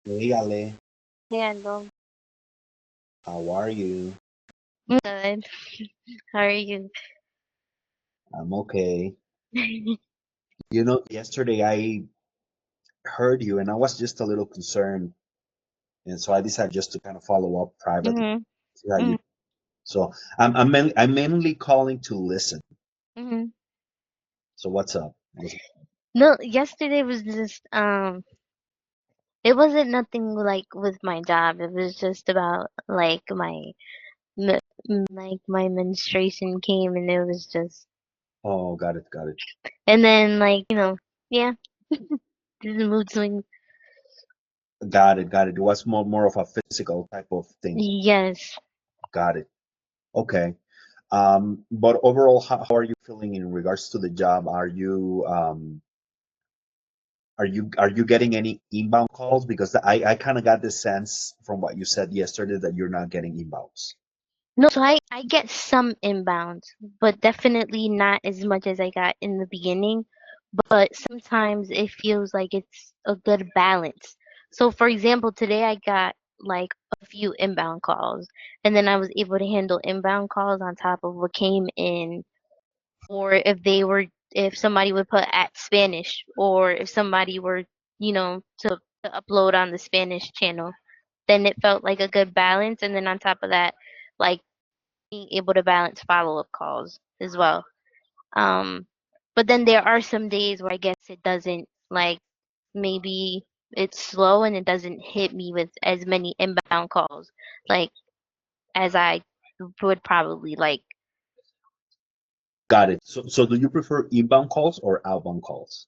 Hey Ale, Yeah, no, how are you? good. How are you? I'm okay. Yesterday I heard you and I was just a little concerned, and so I decided just to kind of follow up privately, hmm see how hmm you. So I'm mainly calling to listen. hmm So what's up? No, yesterday was just it wasn't nothing like with my job. It was just about like me- like my menstruation came and it was just Oh, got it, got it, and then like yeah, just mood swings. got it. It was more of a physical type of thing. Yes. Got it. Okay. But overall, how are you feeling in regards to the job? Are you getting any inbound calls? Because I kind of got the sense from what you said yesterday that you're not getting inbounds. No, so I get some inbounds, but definitely not as much as I got in the beginning. But sometimes it feels like it's a good balance. So for example, today I got like a few inbound calls, and then I was able to handle inbound calls on top of what came in, or if somebody would put at Spanish, or if somebody were, to upload on the Spanish channel, then it felt like a good balance. And then on top of that, like being able to balance follow-up calls as well. Um, but then there are some days where I guess it doesn't like maybe it's slow and it doesn't hit me with as many inbound calls like as I would probably like. Got it. So do you prefer inbound calls or outbound calls?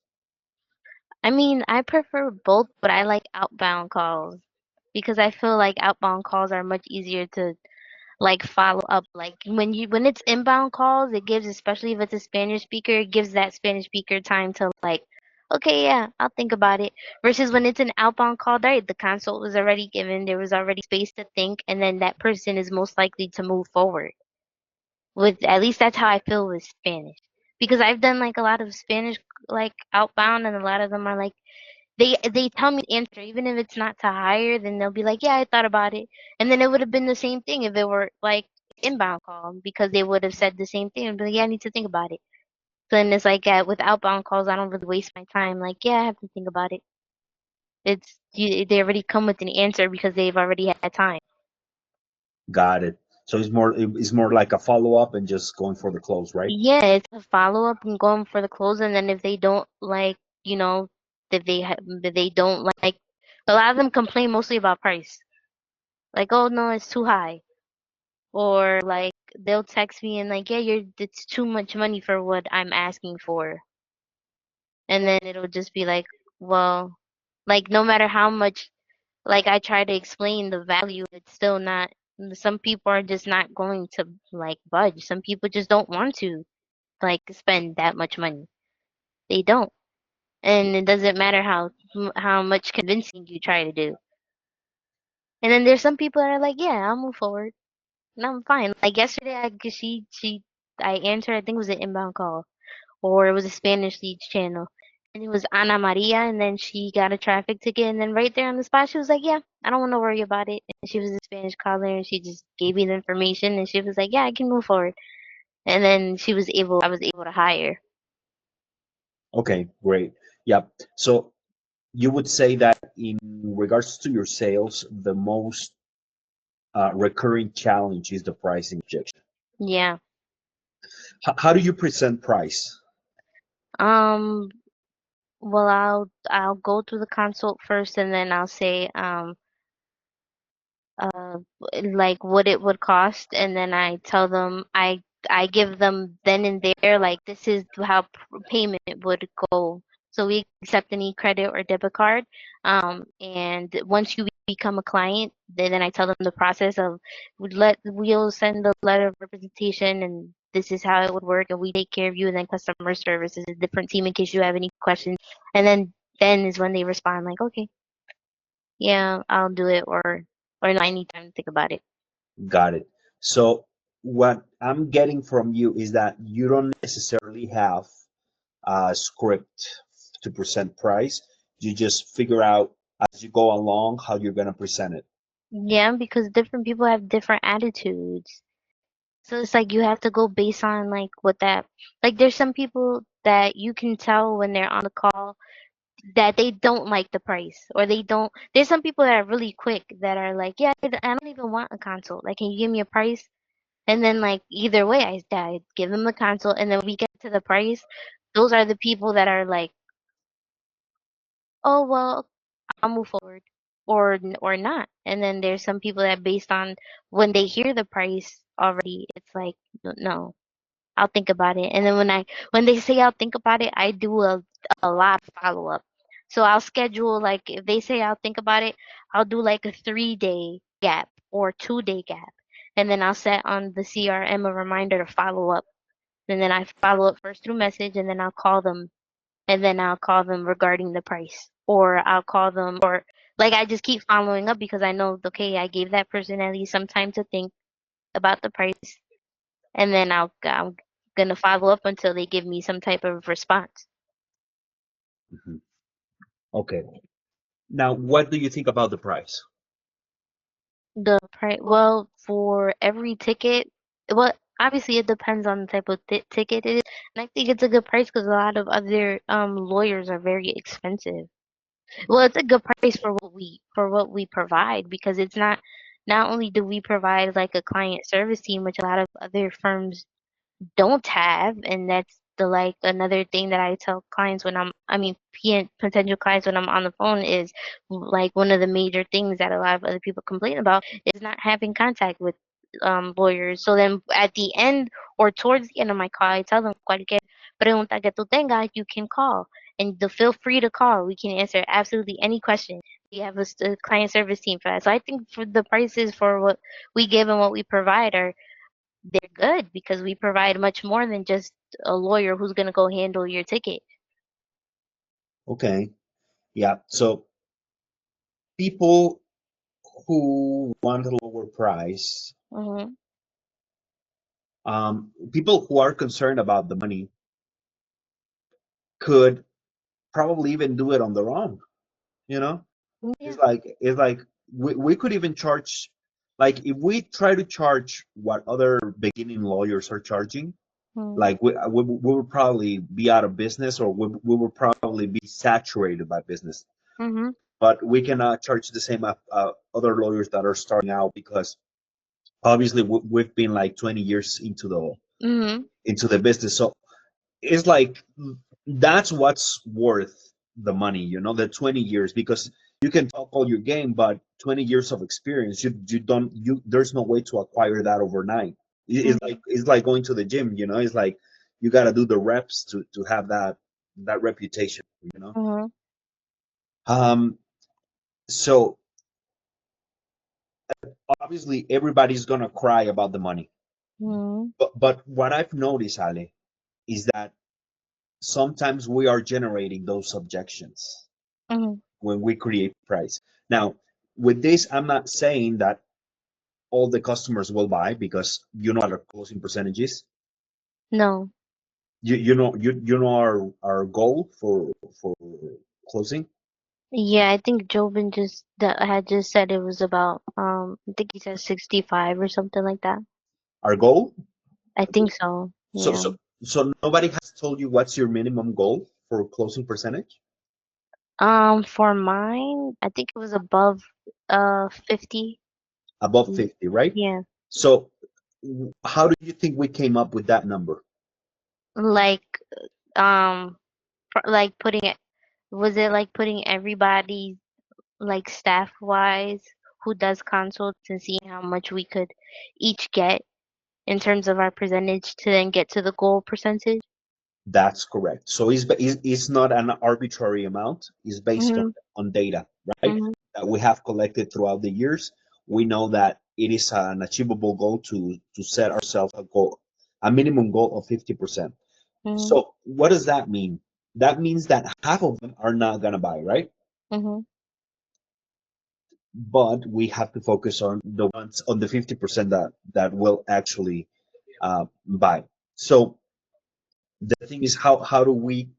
I mean, I prefer both, but I like outbound calls because I feel like outbound calls are much easier to like follow up. Like when it's inbound calls, it gives, especially if it's a Spanish speaker, it gives that Spanish speaker time to like, okay, yeah, I'll think about it. Versus when it's an outbound call, right, the consult was already given, there was already space to think, and then that person is most likely to move forward. With at least that's how I feel with Spanish. Because I've done like a lot of Spanish like outbound, and a lot of them are like they tell me the answer, even if it's not to hire, then they'll be like, "Yeah, I thought about it," and then it would have been the same thing if it were like inbound call because they would have said the same thing and be like, "Yeah, I need to think about it." So then it's like with outbound calls, I don't really waste my time. Like, yeah, I have to think about it. They already come with an answer because they've already had time. Got it. So it's more like a follow up and just going for the close, right? Yeah, it's a follow up and going for the close, and then if they don't like, you know, if they don't like, a lot of them complain mostly about price. Like, oh no, it's too high. Or like they'll text me and like, yeah, it's too much money for what I'm asking for. And then it'll just be like, well, like no matter how much like I try to explain the value, it's still not, some people are just not going to like budge. Some people just don't want to like spend that much money. They don't. And it doesn't matter how much convincing you try to do. And then there's some people that are like, yeah, I'll move forward. No, I'm fine. Like yesterday, I answered. I think it was an inbound call, or it was a Spanish leads channel, and it was Ana Maria, and then she got a traffic ticket, and then right there on the spot, she was like, "Yeah, I don't want to worry about it." And she was a Spanish caller, and she just gave me the information, and she was like, "Yeah, I can move forward." And then I was able to hire. Okay, great. Yep. So you would say that in regards to your sales, the most recurring challenge is the pricing objection. Yeah. How do you present price? Um. Well, I'll go through the consult first, and then I'll say uh like what it would cost, and then I tell them I give them then and there like this is how payment would go. So we accept any credit or debit card, and once you become a client, then I tell them the process of we'll send the letter of representation, and this is how it would work, and we take care of you, and then customer service is a different team in case you have any questions, and then is when they respond like, okay, yeah, I'll do it, or no, I need time to think about it. Got it. So what I'm getting from you is that you don't necessarily have a script to present price. You just figure out as you go along, how you're gonna present it. Yeah, because different people have different attitudes. So it's like you have to go based on like what that like there's some people that you can tell when they're on the call that they don't like the price or they don't there's some people that are really quick that are like, yeah, I don't even want a consult. Like, can you give me a price? And then like either way I give them the consult and then we get to the price. Those are the people that are like, oh well, I'll move forward or not. And then there's some people that based on when they hear the price already, it's like no, I'll think about it. And then when they say I'll think about it, I do a lot of follow up. So I'll schedule like if they say I'll think about it, I'll do like a 3 day gap or 2 day gap. And then I'll set on the CRM a reminder to follow up. And then I follow up first through message and then I'll call them and then I'll call them regarding the price. Or I'll call them or like I just keep following up because I know okay, I gave that person at least some time to think about the price and then I'm gonna follow up until they give me some type of response. Mhm. Okay. Now, what do you think about the price? The price, well, for every ticket, well, obviously it depends on the type of ticket it is, and I think it's a good price because a lot of other lawyers are very expensive. Well, it's a good price for what we provide because it's not only do we provide like a client service team, which a lot of other firms don't have, and that's the like another thing that I tell clients when I mean potential clients when I'm on the phone is like one of the major things that a lot of other people complain about is not having contact with lawyers. So then at the end or towards the end of my call, I tell them cualquier pregunta que tú tengas, you can call and feel free to call. We can answer absolutely any question. We have a client service team for that. So I think for the prices for what we give and what we provide are they're good because we provide much more than just a lawyer who's going to go handle your ticket. Okay. Yeah. So people who want a lower price, Mhm. people who are concerned about the money could probably even do it on their own. You know, Yeah. it's like we could even charge, like if we try to charge what other beginning lawyers are charging, Mhm. like we would probably be out of business or we would probably be saturated by business. Mhm. But we cannot charge the same other lawyers that are starting out because obviously we've been like 20 years Mhm. into the business. So it's like that's what's worth the money, the 20 years, because you can talk all your game, but 20 years of experience, you don't you there's no way to acquire that overnight. Mhm. It's like going to the gym, it's like you got to do the reps to have that reputation, you know. Mhm. Um, so obviously everybody's gonna cry about the money, Mhm. but what I've noticed, Ale, is that sometimes we are generating those objections Mhm. when we create price. Now, with this, I'm not saying that all the customers will buy because you know what our closing percentage is. No. You know our goal for closing. Yeah, I think Jobin just that had just said it was about I think he said 65 or something like that. Our goal. I think so. So Yeah. so so nobody has told you what's your minimum goal for closing percentage For mine, I think it was above 50. above 50, right? Yeah. So how do you think we came up with that number? Like um like putting it was it like putting everybody like staff wise who does consults and seeing how much we could each get in terms of our percentage to then get to the goal percentage. That's correct. So it's not an arbitrary amount. It's based Mhm. on data, right? Mhm. That we have collected throughout the years. We know that it is an achievable goal to set ourselves a minimum goal of 50%. Mhm. So what does that mean? That means that half of them are not gonna buy, right? Mhm. But we have to focus on the ones on the 50% that will actually buy. So the thing is, how do we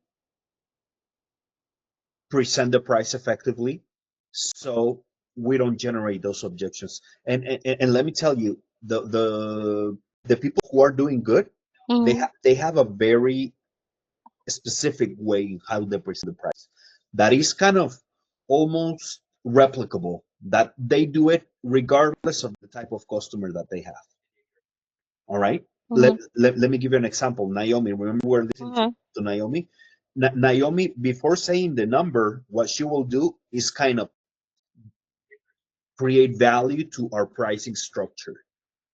present the price effectively so we don't generate those objections. And let me tell you, the people who are doing good, Mm-hmm. they have a very specific way in how they present the price that is kind of almost replicable, that they do it regardless of the type of customer that they have. All right. Mm-hmm. Let me give you an example. Naomi, remember we're listening Mm-hmm. to Naomi. Naomi, before saying the number, what she will do is kind of create value to our pricing structure.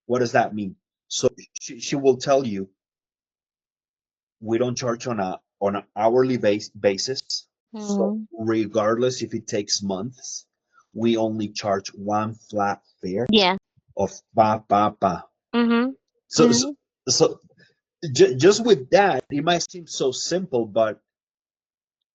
What does that mean? So she will tell you, we don't charge on an hourly basis. So Mm-hmm. regardless if it takes months, we only charge one flat fare Yeah. of pa pa pa. Mm-hmm. So so, Mm-hmm. so just with that, it might seem so simple, but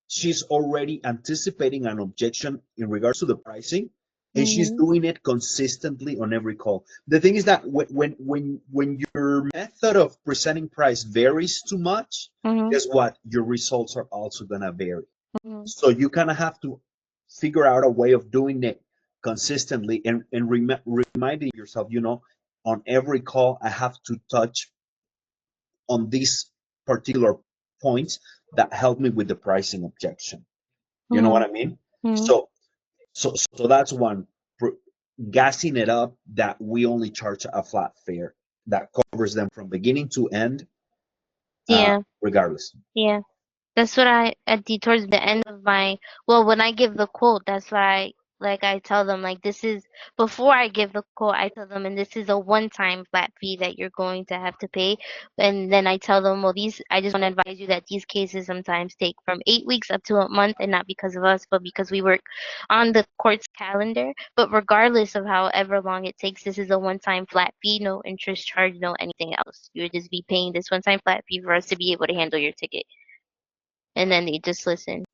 she's already anticipating an objection in regards to the pricing, and she's Mm-hmm. doing it consistently on every call. The thing is that when your method of presenting price varies too much, Mm-hmm. guess what? Your results are also gonna vary. Mm-hmm. So you kind of have to figure out a way of doing it consistently, and reminding yourself, on every call I have to touch on these particular points that help me with the pricing objection. You know what I mean? Mm-hmm. So that's one. Gassing it up that we only charge a flat fare that covers them from beginning to end, Yeah. regardless. Yeah. That's what towards the end of well, when I give the quote, that's what I tell them, like, this is, before I give the quote, I tell them, and this is a one-time flat fee that you're going to have to pay. And then I tell them, well, I just want to advise you that these cases sometimes take from 8 weeks up to a month, and not because of us, but because we work on the court's calendar. But regardless of however long it takes, this is a one-time flat fee, no interest charge, no anything else. You would just be paying this one-time flat fee for us to be able to handle your ticket, and then they just listen.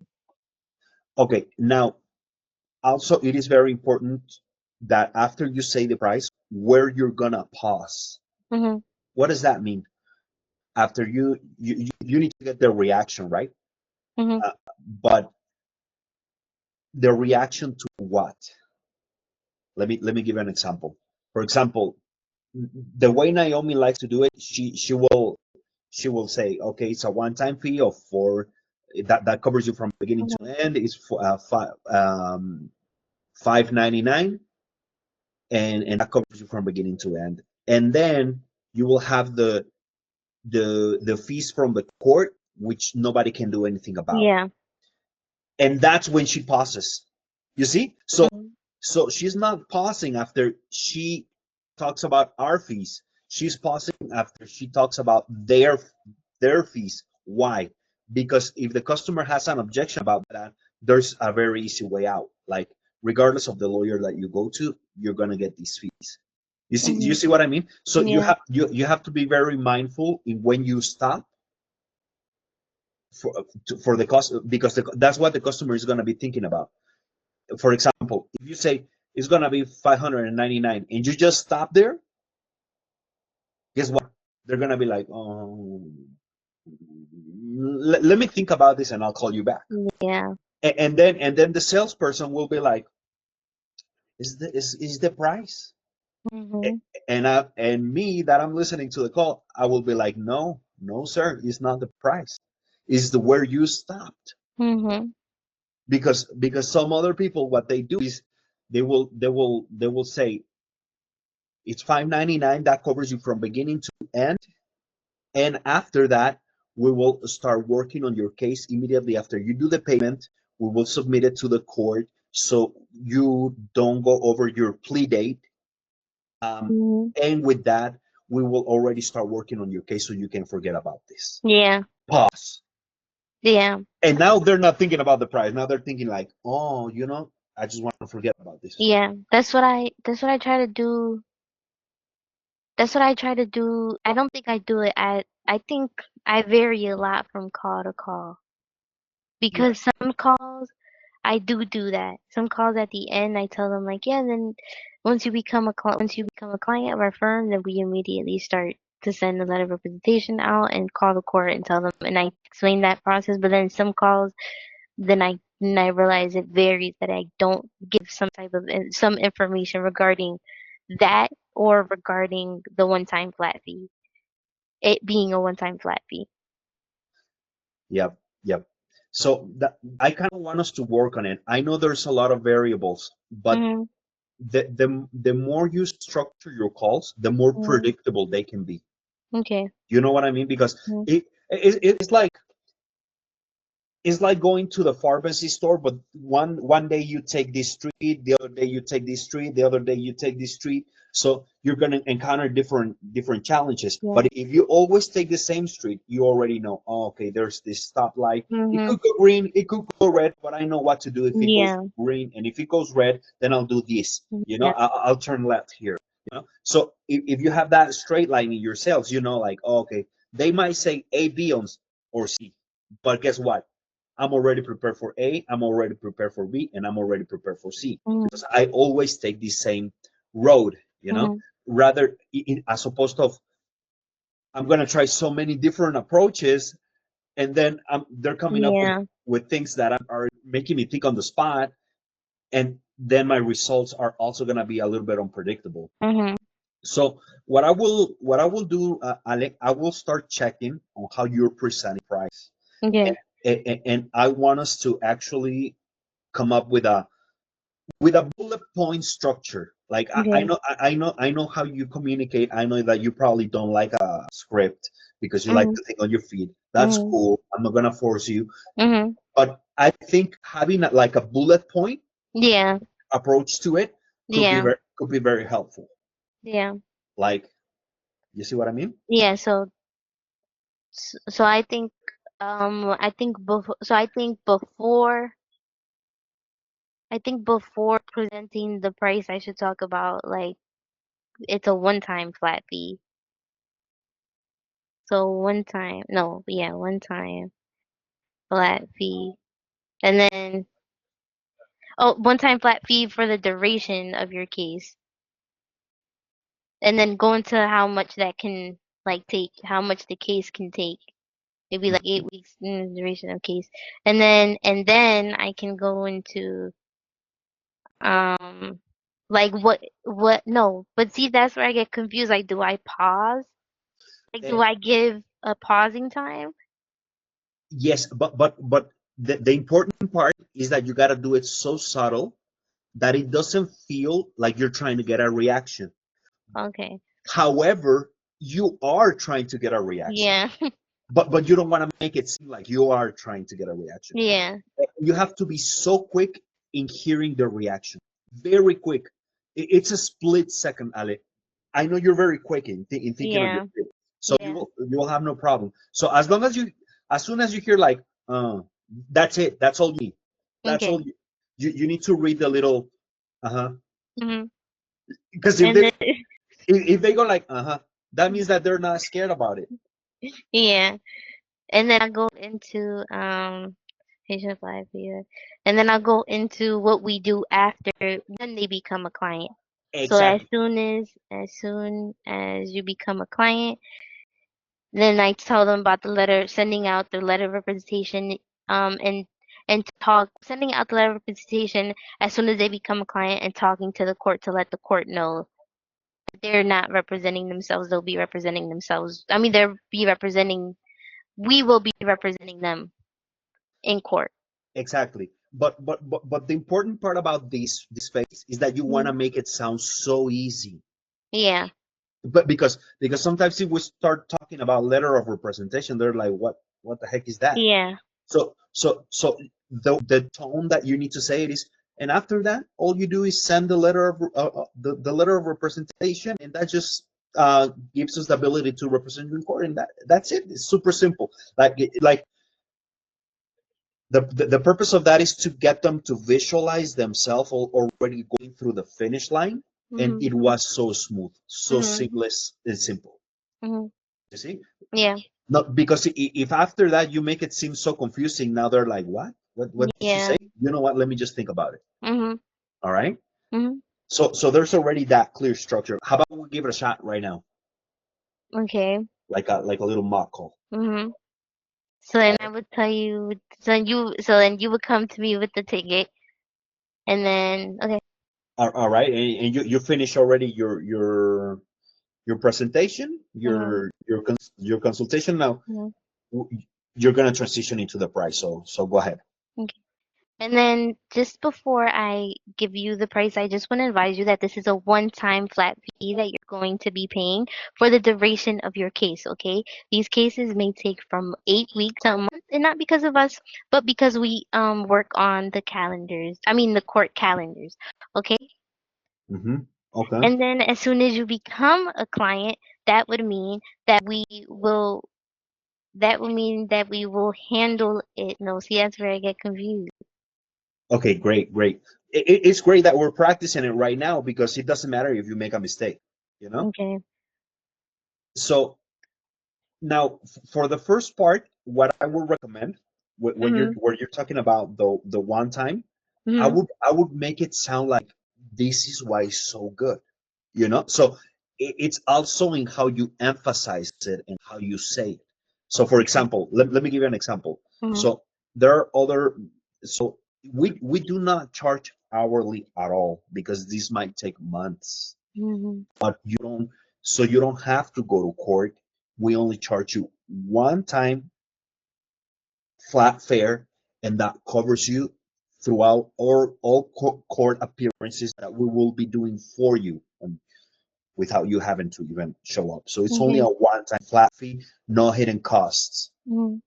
Okay, now also it is very important that after you say the price, where you're gonna pause. Mhm. What does that mean? After you need to get their reaction, right? Mhm. Uh, but the reaction to what? Let me give you an example. For example, the way Naomi likes to do it, she will say, okay, it's a one-time fee of four, that covers you from beginning to Mhm. end. It's for 5.99, and that covers you from beginning to end. And then you will have the fees from the court, which nobody can do anything about. Yeah. And that's when she pauses. You see? So Mhm. so she's not pausing after she talks about our fees. She's pausing after she talks about their fees. Why? Because if the customer has an objection about that, there's a very easy way out. Like, regardless of the lawyer that you go to, you're gonna get these fees. You Mhm. see what I mean? So Yeah. you have to be very mindful in when you stop for for the cost, because that's what the customer is gonna be thinking about. For example, if you say it's gonna be 599 and you just stop there, guess what? They're gonna be like, oh, let me think about this and I'll call you back. Yeah. And then the salesperson will be like, is the price? Mhm. And me, that I'm listening to the call, I will be like, no, no, sir, it's not the price. It's the where you stopped. Mhm. Because some other people, what they do is they will say it's 599, that covers you from beginning to end. And after that, we will start working on your case immediately after you do the payment. We will submit it to the court so you don't go over your plea date. Um, Mhm. and with that, we will already start working on your case so you can forget about this. Yeah. Pause. Yeah. And now they're not thinking about the price. Now they're thinking like, oh, I just want to forget about this. Yeah. That's what I try to do. That's what I try to do. I don't think I do it I think I vary a lot from call to call, Yeah. because some calls I do that. Some calls at the end, I tell them, like, yeah, then once you become a client of our firm, then we immediately start to send a letter of representation out and call the court and tell them, and I explain that process. But then some calls, then I and I realize it varies, that I don't give some type of some information regarding that, or regarding the one-time flat fee, it being a one-time flat fee. Yep, yep. So that I kind of want us to work on it. I know there's a lot of variables, but Mhm. the more you structure your calls, the more Mhm. predictable they can be. Okay. You know what I mean? Because Mhm. it's like going to the pharmacy store, but one day you take this street, the other day you take this street, the other day you take this street. So you're gonna encounter different challenges. Yeah. But if you always take the same street, you already know, oh, okay, there's this stoplight. It Mhm. could go green, it could go red, but I know what to do if it goes Yeah. green, and if it goes red, then I'll do this. You know, Yeah. I'll turn left here. You know, so if you have that straight line in your sales, you know, like, oh, okay, they might say A, B, or C, but guess what? I'm already prepared for A, I'm already prepared for B, and I'm already prepared for C. Mhm. Because I always take the same road, you know, Mhm. rather as opposed to I'm gonna try so many different approaches, and then they're coming up Yeah. with things that are making me think on the spot, and then my results are also gonna be a little bit unpredictable. Mhm. So what I will do, Alec, I will start checking on how you're presenting price, Okay. and I want us to actually come up with a bullet point structure. Like Okay. I know how you communicate. I know that you probably don't like a script because you like Mhm. to think on your feet. That's Mhm. cool. I'm not gonna force you, Mhm. but I think having like a bullet point Yeah. approach to it Yeah. could be very helpful. Yeah. Like, you see what I mean? Yeah. So I think before presenting the price, I should talk about, like, it's a one-time flat fee. So one time, no, yeah, one-time flat fee. And then, oh, one-time flat fee for the duration of your case. And then go into how much that can, like, take, how much the case can take. Maybe like 8 weeks in the duration of case. And then I can go into, um, like, no, but see, that's where I get confused. Like, do I pause? Like, do Eh, I give a pausing time? yes, but the important part is that you gotta do it so subtle that it doesn't feel like you're trying to get a reaction. Okay. However, you are trying to get a reaction, Yeah. but you don't want to make it seem like you are trying to get a reaction. Yeah. You have to be so quick in hearing the reaction, very quick. It's a split second, Ale. I know you're very quick in thinking on your Yeah. feet, so Yeah. you will have no problem. So as long as as soon as you hear like, that's it, that's all you need, that's Okay. all you need to read the little, uh-huh, Mhm. because And then if they go like, uh-huh, that means that they're not scared about it. yeah. And then I go into patient life here. And then I'll go into what we do after when they become a client. So Exactly. as soon as you become a client, then I tell them about the letter, sending out the letter of representation, and talk sending out the letter of representation as soon as they become a client, and talking to the court to let the court know they're not representing themselves, they'll be representing themselves. I mean, we will be representing them in court. Exactly. But the important part about this phase is that you want Mhm. to make it sound so easy. Yeah. But because sometimes if we start talking about letter of representation, they're like, what the heck is that? Yeah. So the tone that you need to say it is, and after that, all you do is send the letter of the letter of representation, and that just gives us the ability to represent you in court, and that's it. It's super simple. Like the purpose of that is to get them to visualize themselves already going through the finish line, and Mhm. it was so smooth, so Mhm. seamless and simple. Mhm. You see? Yeah. No, because if after that you make it seem so confusing, now they're like, what did she Yeah. say? You know what? Let me just think about it. Mhm. All right. Mhm. So there's already that clear structure. How about we give it a shot right now, Okay. like a little mock call? Mhm. So then I would tell you, so then you would come to me with the ticket, and then okay. All right, and you finish already your presentation, Mhm, your consultation. Now mhm, you're gonna transition into the price. So go ahead. okay. And then just before I give you the price, I just want to advise you that this is a one-time flat fee that you're going to be paying for the duration of your case, okay? These cases may take from 8 weeks to a month, and not because of us, but because we work on the calendars. I mean the court calendars, okay? Mm-hmm. Okay. And then as soon as you become a client, that would mean that will that we will handle it. No, see, that's where I get confused. Okay, great, great. It's great that we're practicing it right now because it doesn't matter if you make a mistake, you know? Okay. So now for the first part, what I would recommend Mhm. when you're talking about the one time, Mhm. I would make it sound like this is why it's so good, you know? So it's also in how you emphasize it and how you say it. So for Okay. example, let me give you an example. Mhm. So there are other, so we do not charge hourly at all because this might take months, Mhm. but you don't have to go to court. We only charge you one time flat fare, and that covers you throughout all court appearances that we will be doing for you, without you having to even show up. So it's only a Okay. one-time flat fee, no hidden costs. Mhm.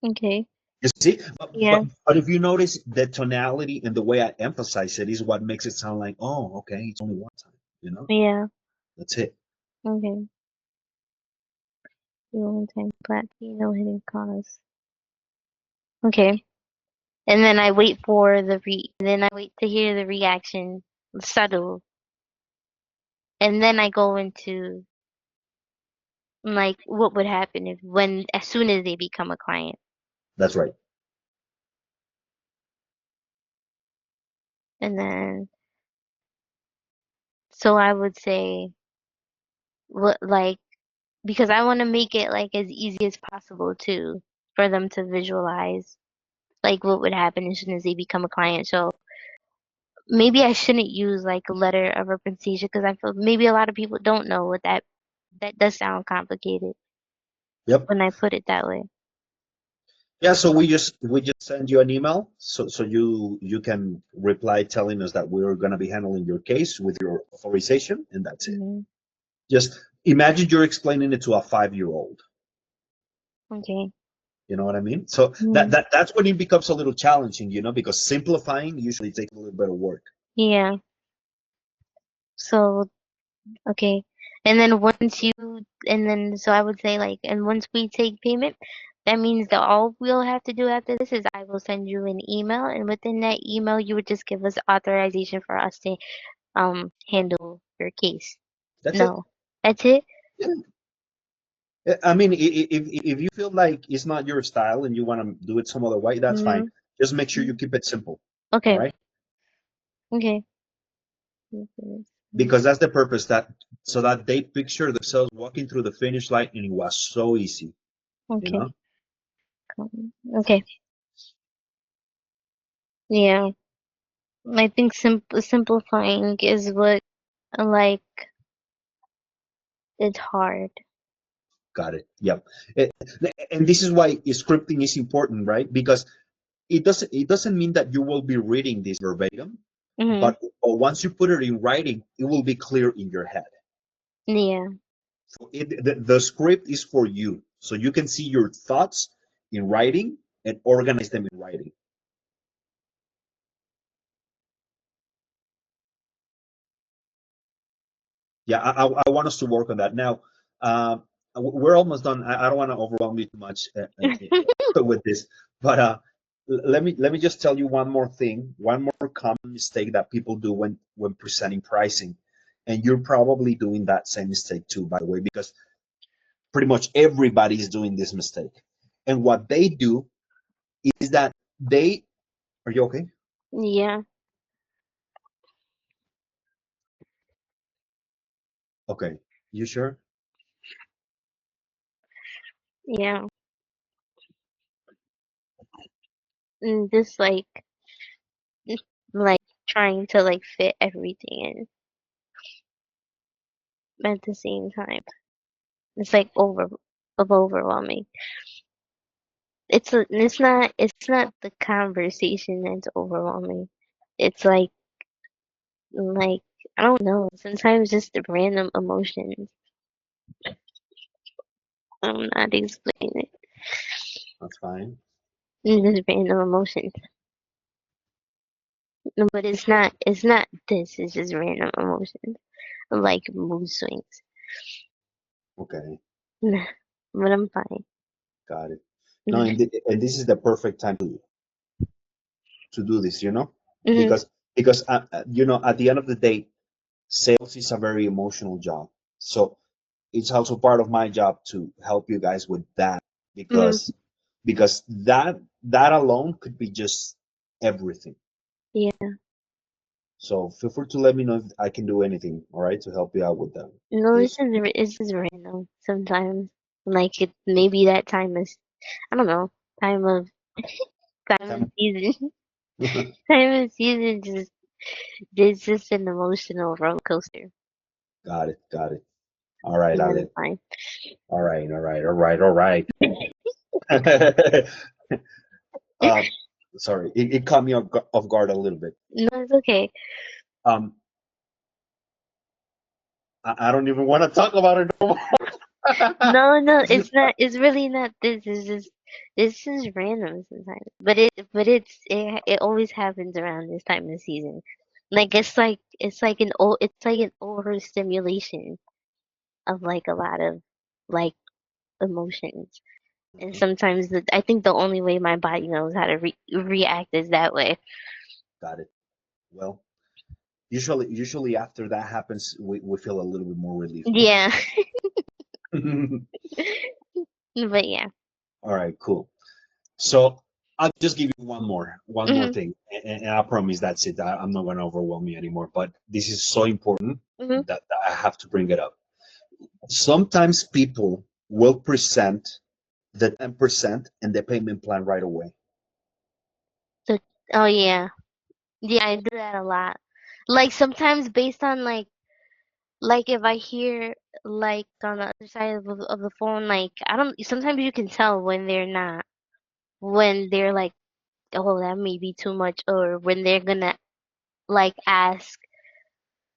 Okay. You see, Yeah. but if you notice the tonality and the way I emphasize it is what makes it sound like, oh, okay, it's only one time. You know, Yeah. that's it. Okay. The one time flat fee, no hidden costs. Okay. And then I wait for then I wait to hear the reaction subtle. And then I go into like what would happen if when as soon as they become a client. That's right. And then so I would say what like because I want to make it like as easy as possible too for them to visualize like what would happen as soon as they become a client. So maybe I shouldn't use like a letter of representation because I feel maybe a lot of people don't know what that does sound complicated Yep. when I put it that way. Yeah, so we just send you an email so you can reply telling us that we're going to be handling your case with your authorization, and that's it. Hmm. Just imagine you're explaining it to a 5-year old. Okay. You know what I mean? So Mm. that's when it becomes a little challenging, you know, because simplifying usually takes a little bit of work. Yeah. So okay. And then once you and then so I would say like and once we take payment, that means that all we'll have to do after this is I will send you an email and within that email you would just give us authorization for us to handle your case. That's it. No. That's it? Yeah. I mean, if you feel like it's not your style and you want to do it some other way, that's fine. Mm-hmm. Just make sure you keep it simple. All Okay. right? Okay. Because that's the purpose, that so that they picture themselves walking through the finish line and it was so easy, you Okay. know? Okay. Yeah. I think simplifying is what like it's hard. Got it. Yep. Eh, and this is why scripting is important, right? Because it doesn't mean that you will be reading this verbatim, Mm-hmm. but once you put it in writing, it will be clear in your head. Yeah. So the script is for you, so you can see your thoughts in writing and organize them in writing. Yeah, I want us to work on that. Now, we're almost done. I don't want to overwhelm you too much with this, but let me just tell you one more thing, one more common mistake that people do when presenting pricing, and you're probably doing that same mistake too, by the way, because pretty much everybody is doing this mistake. And what they do is that they, are you okay? Yeah. Okay, you sure? Yeah. And just like trying to like fit everything in at the same time. It's like overwhelming. It's not the conversation that's overwhelming. It's like I don't know. Sometimes just the random emotions. I'm not explaining it. That's fine. Just random emotions. No, but it's not this, it's just random emotions. Like mood swings. Okay, Nah, but I'm fine. got it. No, and this is the perfect time to do this, Mhm. because at the end of the day, sales is a very emotional job. So it's also part of my job to help you guys with that Mhm. because that alone could be just everything. Yeah. So feel free to let me know if I can do anything, all right, to help you out with that. No, This it's just random sometimes. Like it maybe that time is I don't know, time of time of time. season. Time of season just it's just an emotional roller coaster. Got it, got it. All right, And then Ale. it's fine. All right, all right, all right, all right. um, sorry, it caught me off guard a little bit. No, it's okay. Um, I don't even want to talk about it no more. No, no, it's not. It's really not this. It's just random sometimes. But it always happens around this time of the season. Like it's like an overstimulation of like a lot of like emotions. And Mhm. sometimes I think the only way my body knows how to react is that way. Got it. Well, usually after that happens, we feel a little bit more relief. Yeah. But yeah. All right, cool. So I'll just give you one more Mhm. thing, and I promise that's it. I'm not going to overwhelm you anymore. But this is so important Mhm. that I have to bring it up. Sometimes people will present the 10% and the payment plan right away. So, oh yeah. Yeah, I do that a lot. Like sometimes based on like if I hear like on the other side of the phone, like I don't. Sometimes you can tell when they're like, oh, that may be too much, or when they're gonna like ask,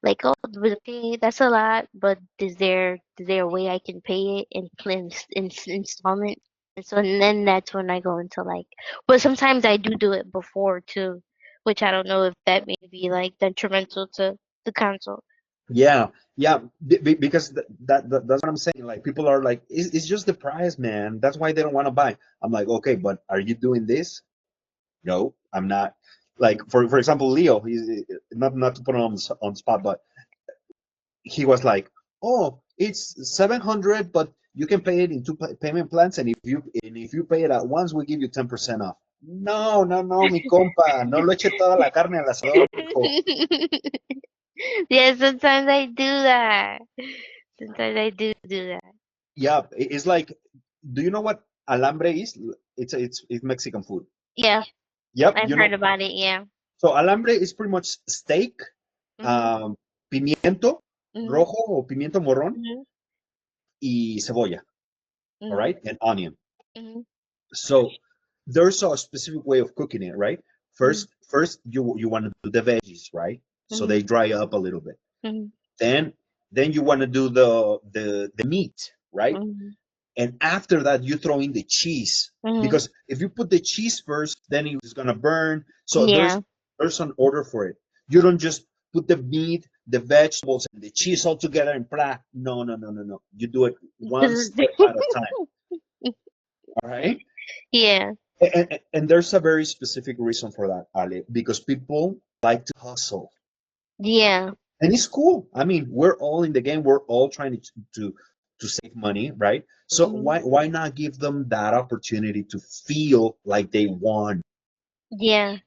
like, oh, but okay, that's a lot, but is there a way I can pay it in installment? And then that's when I go into like, but sometimes I do it before too, which I don't know if that may be like detrimental to the console. Yeah, yeah, because that's what I'm saying. Like people are like, it's just the price, man. That's why they don't want to buy. I'm like, okay, but are you doing this? No, I'm not. Like for example, Leo, he's not to put him on spot, but he was like, "Oh, it's 700, but you can pay it in two payment plans, and if you pay it at once, we give you 10% off." No, no, no, mi compa, no le eche toda la carne al asador, mijo. Yeah, sometimes I do that. Sometimes I do that. Yeah, it's like, do you know what alambre is? It's Mexican food. Yeah, Yep, I've heard about it. Yeah. So alambre is pretty much steak, Mhm. pimiento Mhm. rojo o pimiento morrón Mhm. y cebolla, all Mhm. right, and onion. Mhm. So there's a specific way of cooking it, right? Mhm. First you want to do the veggies, right? So Mhm. they dry up a little bit. Mhm. Then you want to do the meat, right? Mhm. And after that you throw in the cheese Mhm. because if you put the cheese first, then it's gonna burn. So there's Yeah. there's an order for it. You don't just put the meat, the vegetables, and the cheese all together and blah. No, no, no, no, no. You do it one step at a time. All right. Yeah. And there's a very specific reason for that, Ale, because people like to hustle. Yeah. And it's cool. I mean, we're all in the game. We're all trying to save money, right? So Mhm. why not give them that opportunity to feel like they won? Yeah.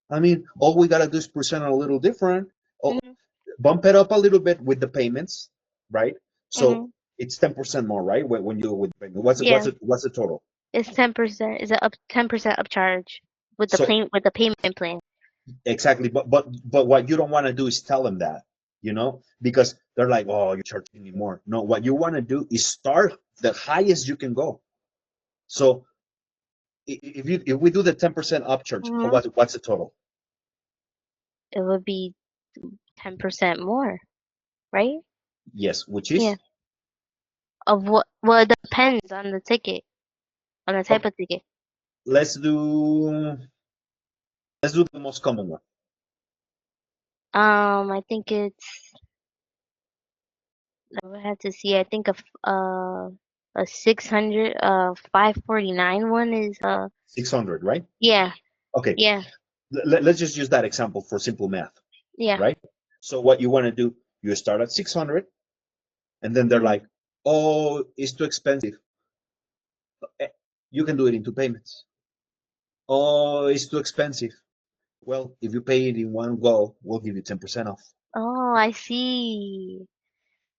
I mean, all we gotta do is present a little different, oh, Mhm. bump it up a little bit with the payments, right? So Mhm. It's 10% more, right? When you do it with payment. What's the total? It's 10%. Is it up 10% upcharge with the So payment plan? exactly, but what you don't want to do is tell them that, because they're like, oh, you're charging me more. No, what you want to do is start the highest you can go. So if we do the 10% upcharge, Hmm. what's the total? It would be 10% more, right? Yes, which Yeah. is Of what? Well, it depends on the ticket, on the type okay. of ticket. Let's do the most common one. I think it's. I would have to see. I think a 600 549 one is 600, right? yeah, Okay, yeah, let's just use that example for simple math, yeah. right? So what you want to do, you start at 600, and then they're Mhm. like, oh, it's too expensive. Eh, You can do it in two payments. Oh, it's too expensive. Well, if you pay it in one go, we'll give you 10% off. Oh, I see.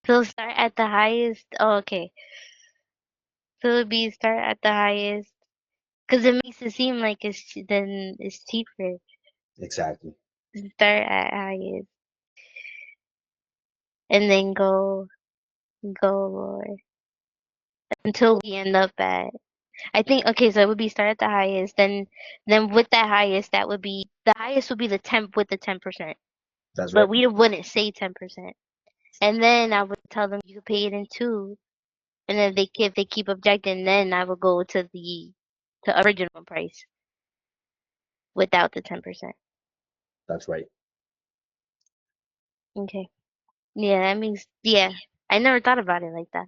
So start at the highest. Oh, okay. So it'd be start at the highest because it makes it seem like then it's cheaper. Exactly. Start at highest and then go lower until we end up at. I think okay, so it would be start at the highest, then with that highest, that would be the highest would be the temp with the 10%, That's but right. we wouldn't say 10%. And then I would tell them you could pay it in two, and then if they keep objecting, then I would go to the original price without the 10%. That's right. Okay. Yeah, that makes yeah. I never thought about it like that.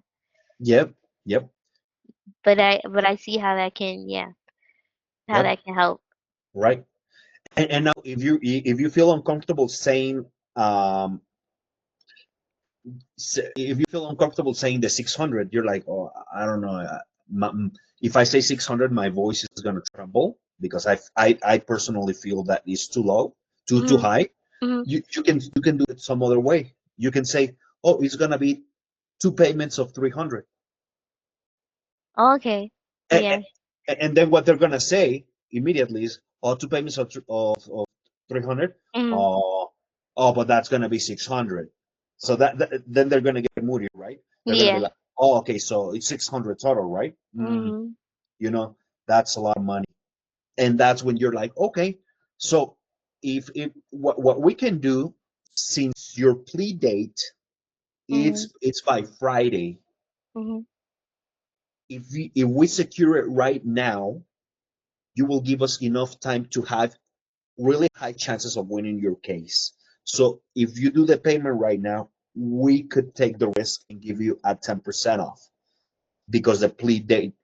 Yep. Yep. But I see how that can how Yep. that can help. Right. And now, if you feel uncomfortable saying, um, if you feel uncomfortable saying the 600, you're like, oh, I don't know. If I say 600, my voice is gonna tremble because I personally feel that is too low, too Mhm. high. Mhm. You can do it some other way. You can say, oh, it's gonna be two payments of 300, Okay. and, Yeah. and then what they're gonna say immediately is, oh, two payments of 300. Mhm. Oh, but that's gonna be 600. So then they're gonna get moody, right? They're gonna be Yeah. like, oh, okay, so it's 600 total, right? Mhm. You know, that's a lot of money, and that's when you're like, okay, so if what we can do, since your plea date Mhm. it's by Friday, Mhm. if we secure it right now, you will give us enough time to have really high chances of winning your case. So if you do the payment right now, we could take the risk and give you a 10% off because the plea date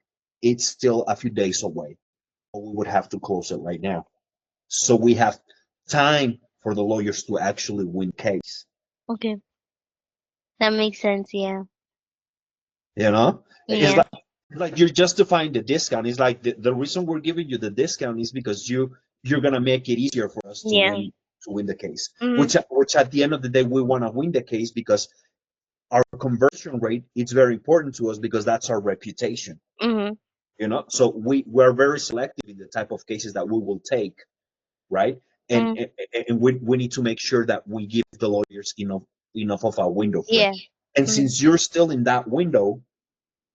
it's still a few days away. We would have to close it right now. So we have time for the lawyers to actually win case. Okay. That makes sense. Yeah. You know, it's Yeah. like you're justifying the discount. It's like the reason we're giving you the discount is because you're gonna make it easier for us to Yeah. win the case. Mhm. Which at the end of the day we want to win the case because our conversion rate is very important to us because that's our reputation. Mhm. So we're very selective in the type of cases that we will take, right? And Mhm. and, and we need to make sure that we give the lawyers enough of a window frame. Yeah. And Mhm. since you're still in that window,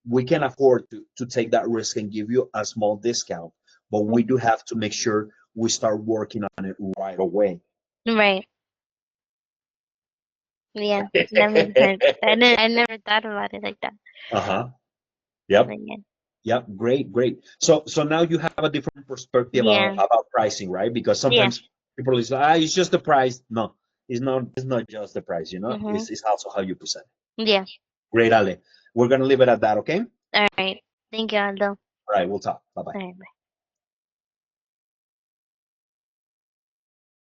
we can afford to take that risk and give you a small discount, but we Mhm. do have to make sure we start working on it right away. Right. Yeah. That makes sense. I never thought about it like that. Uh-huh. Yep. But yeah. Yep. Great. So now you have a different perspective Yeah. about pricing, right? Because Yeah. sometimes people is like, it's just the price. No, it's not just the price, Mhm. it's also how you present it. Yeah. Great, Ale. We're gonna leave it at that, okay? All right. Thank you, Aldo. All right, we'll talk. Bye bye. All right. Bye.